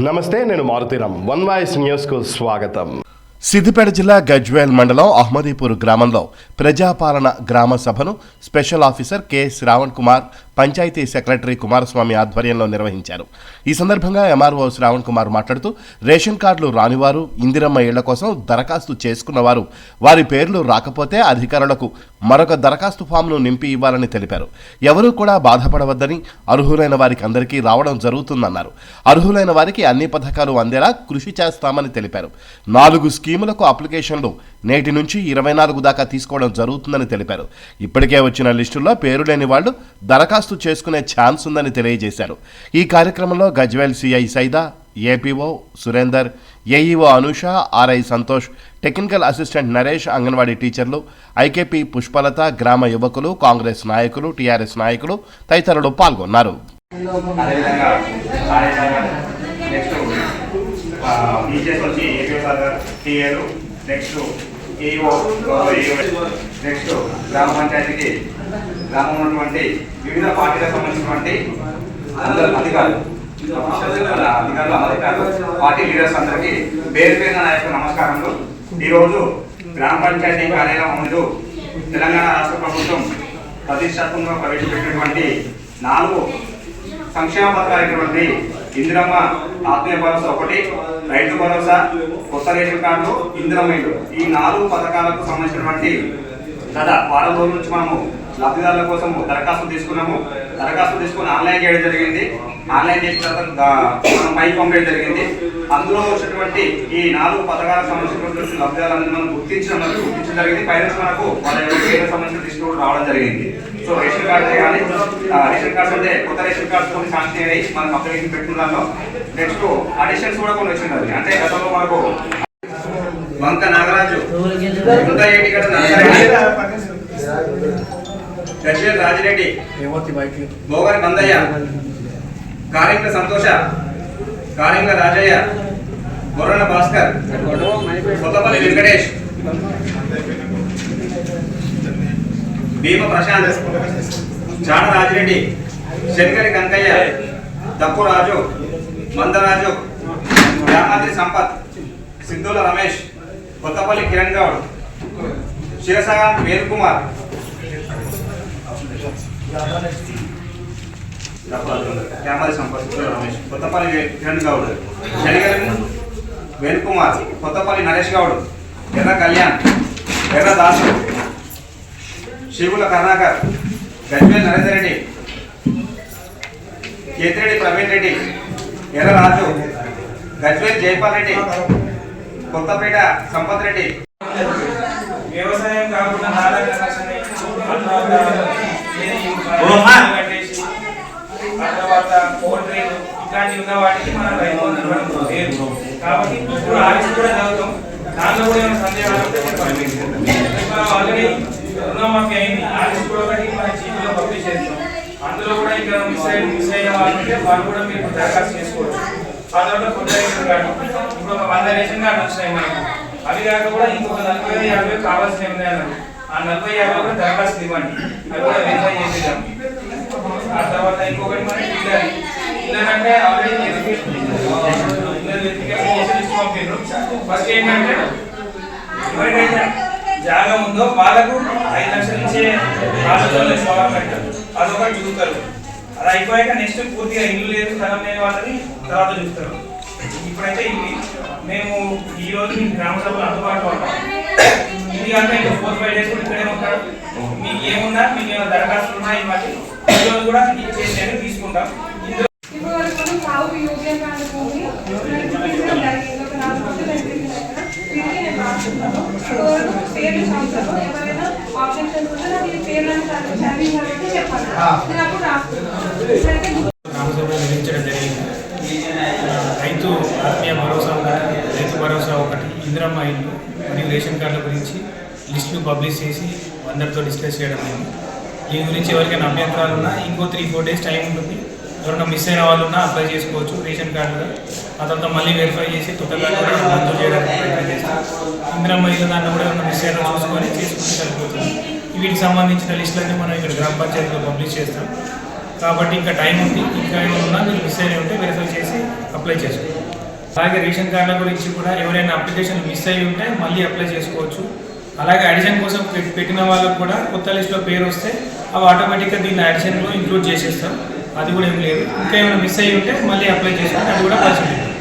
నమస్తే, నేను Maruthi Ram. One voice న్యూస్కు స్వాగతం. సిద్దిపేట జిల్లా గజ్వేల్ మండలం అహ్మదీపూర్ గ్రామంలో ప్రజాపాలన గ్రామ సభను special officer K Shravan Kumar, panchayat secretary Kumaraswamy ఆధ్వర్యంలో నిర్వహించారు. ఈ సందర్భంగా ఎంఆర్ఓ శ్రావణ్ కుమార్ మాట్లాడుతూ రేషన్ కార్డులు రానివారు, ఇందిరమ్మ ఇళ్ల కోసం దరఖాస్తు చేసుకున్నవారు వారి పేర్లు రాకపోతే అధికారులకు మరొక దరఖాస్తు ఫామ్ను నింపి ఇవ్వాలని తెలిపారు. ఎవరూ కూడా బాధపడవద్దని, అర్హులైన వారికి అందరికీ రావడం జరుగుతుందన్నారు. అర్హులైన వారికి అన్ని పథకాలు అందేలా కృషి చేస్తామని తెలిపారు. 4 స్కీములకు అప్లికేషన్లు నేటి నుంచి 24 దాకా తీసుకోవడం జరుగుతుందని తెలిపారు. ఇప్పటికే వచ్చిన లిస్టుల్లో పేరు లేని వాళ్లు దరఖాస్తు చేసుకునే ఛాన్స్ ఉందని తెలియజేశారు. ఈ కార్యక్రమంలో Gajwel CI Saida, APO Surender, AEO Anusha, RI Santosh, technical assistant Naresh, anganwadi టీచర్లు, ఐకేపీ పుష్పలత, గ్రామ యువకులు, కాంగ్రెస్ నాయకులు, టీఆర్ఎస్ నాయకులు తదితరులు పాల్గొన్నారు. నెక్స్ట్ గ్రామ పంచాయతీకి గ్రామం ఉన్నటువంటి వివిధ పార్టీలకు సంబంధించినటువంటి అందరు అధికారులు, పార్టీ లీడర్స్ అందరికీ పేరు పేరున నా యొక్క నమస్కారములు. ఈరోజు గ్రామ పంచాయతీ కార్యాలయం ముందు తెలంగాణ రాష్ట్ర ప్రభుత్వం ప్రతిష్టాత్మకంగా ప్రవేశపెట్టినటువంటి 4 సంక్షేమ పథకాలైనటువంటి ఇందిరమ్మ ఆత్మీయ భరోసా 1, రైతు భరోసా, కొత్త రేషన్ కార్డు, ఇందిరమ్మ ఇల్లు, ఈ 4 పథకాలకు సంబంధించినటువంటి గత వారం రోజుల నుంచి మనము లబ్ధిదారుల కోసం దరఖాస్తు తీసుకున్నాము. దరఖాస్తు తీసుకుని ఆన్లైన్ చేయడం జరిగింది. ఆన్లైన్ చేసిన తర్వాత మనం పైకి పంపేయడం జరిగింది. అందులో వచ్చినటువంటి ఈ 4 పథకాలకు సంబంధించినటువంటి లబ్ధిదారులను మనం గుర్తించడం జరిగింది. పైన మనకు వాళ్ళ పేరుకు సంబంధించిన లిస్టు కూడా రావడం జరిగింది. సో రేషన్ కార్డు కానీ రేషన్ కార్డ్స్ అంటే కొత్త రేషన్ కార్డ్స్ కొన్ని శాంక్షన్ అయ్యాయి, మనకు అప్లికేషన్ పెట్టుకున్నాను. నెక్స్ట్ అడిషన్స్ కూడా కొన్ని వచ్చింది. అంటే గతంలో మనకు వంక నాగరాజు, గజ్వేల్ రాజిరెడ్డి, భోగరి బందయ్య, కారింగ్ల సంతోష, కారింగ్ల రాజయ్య, బొర్రన భాస్కర్, కొత్తపల్లి వెంకటేష్, భీమ ప్రశాంత్, చాడ రాజిరెడ్డి, శంకరి కనకయ్య, తప్పు రాజు, మందరాజు, యామాద్రి సంపత్, సిద్ధుల రమేష్, కొత్తపల్లి కిరణ్ గౌడ్, శిరసాగర్ వేణుకుమార్, రమేష్, కొత్తపల్లి కిరణ్ గౌడ్, శనిగరి వేణుకుమార్, కొత్తపల్లి నరేష్ గౌడ్, ఎర్ర కళ్యాణ్, ఎర్ర దాసు, శివుల కర్ణాకర్, గజ్వేల్ నరేందర్ రెడ్డి, కేతిరెడ్డి ప్రవీణ్ రెడ్డి, ఎర్ర రాజు, గజ్వేల్ జైపాల్ రెడ్డి, కొత్తపేట సంపత్ రెడ్డి. వ్యవసాయం కాకుండా ఇట్లాంటివి ఉన్న వాటికి మనం లేదు. కాబట్టి ఇప్పుడు ఆర్ఎస్ కూడా చదువుతాం. దాంట్లో కూడా ఏమైనా సందేహాలు ఆల్రెడీ రుణమాఫీ అయింది. ఆర్ఎస్ కూడా ఒకటి మన చీఫ్లో పబ్లిష్ చేస్తాం. అందులో కూడా ఇంకా మిస్ అయిన వాళ్ళంటే వాళ్ళు కూడా మీరు దరఖాస్తు చేసుకోవచ్చు. ఆ తర్వాత కొత్త రేషన్ కార్డు, ఇప్పుడు ఒక 100 రేషన్ కార్డు వచ్చినాయి మనకు. అవి కాక కూడా ఇంకొక 40-50 కావాల్సిన ఉన్నాయన్నారు. ఆ 40-50 కూడా దరఖాస్తు ఇవ్వండి. అవి కూడా వెరిఫై చేసేద్దాం. ఆ తర్వాత ఇంకొకటి మనకి ఇల్లంటే ఆల్రెడీ పంపించారు. ఫస్ట్ ఏంటంటే ఎవరికైతే జాగా ఉందో వాళ్ళకు 5 లక్షల నుంచే అదొకటి చూస్తారు. అది అయిపోయాక నెక్స్ట్ పూర్తిగా ఇల్లు లేదు, స్థలం లేని వాళ్ళని తర్వాత చూస్తారు. ఇప్పుడైతే ఇవి మేము ఈ రోజు గ్రామ సభలో అందుబాటులో ఉంటాం. ఇది కాక ఇంకా 4-5 డేస్ కూడా ఇక్కడే ఉంటారు. మీకు ఏమున్నా, మీకు ఏమైనా దరఖాస్తులు ఉన్నాయి, మళ్ళీ ఈ రోజు కూడా చేసి తీసుకుంటాం. గ్రామసభలో నిర్మించడం జరిగింది. రైతు ఆత్మీయ భరోసా ఒకటి, రైతు భరోసా ఒకటి, ఇందిరమ్మ ఇల్లు మరియు రేషన్ కార్డుల గురించి లిస్టులు పబ్లిష్ చేసి అందరితో డిస్కస్ చేయడం జరిగింది. దీని గురించి ఎవరికైనా అభ్యంతరాలు ఉన్నా ఇంకో 3-4 డేస్ టైం ఉంటుంది. ఎవరైనా మిస్ అయిన వాళ్ళు ఉన్నా అప్లై చేసుకోవచ్చు రేషన్ కార్డులో. ఆ తర్వాత మళ్ళీ వెరిఫై చేసి తుట్టకాలు కూడా మంజూరు చేయడానికి ప్రయత్నం చేస్తాం. ఇందిరమ్మ ఇల్లు దాన్ని కూడా ఏమైనా మిస్ అయినా చూసుకొని చేసుకుంటే సరిపోతుంది. వీటికి సంబంధించిన లిస్టులన్నీ మనం ఇక్కడ గ్రామ పంచాయతీలో పబ్లిష్ చేస్తాం. కాబట్టి ఇంకా టైం ఉంది. ఇంకా ఏమైనా ఉన్నా మీరు మిస్ అయినా ఉంటే వెరిఫై చేసి అప్లై చేసుకోండి. అలాగే రేషన్ కార్డుల గురించి కూడా ఎవరైనా అప్లికేషన్ మిస్ అయ్యి ఉంటే మళ్ళీ అప్లై చేసుకోవచ్చు. అలాగే అడిషన్ కోసం పెట్టిన వాళ్ళకు కూడా కొత్త లిస్టులో పేరు వస్తే అవి ఆటోమేటిక్గా దీన్ని అడిషన్లో ఇంక్లూడ్ చేసేస్తాం. అది కూడా ఏం లేదు. ఇంకా ఏమైనా మిస్ అయ్యి ఉంటే మళ్ళీ అప్లై చేసుకుంటే అది కూడా పరిశీలిస్తాం.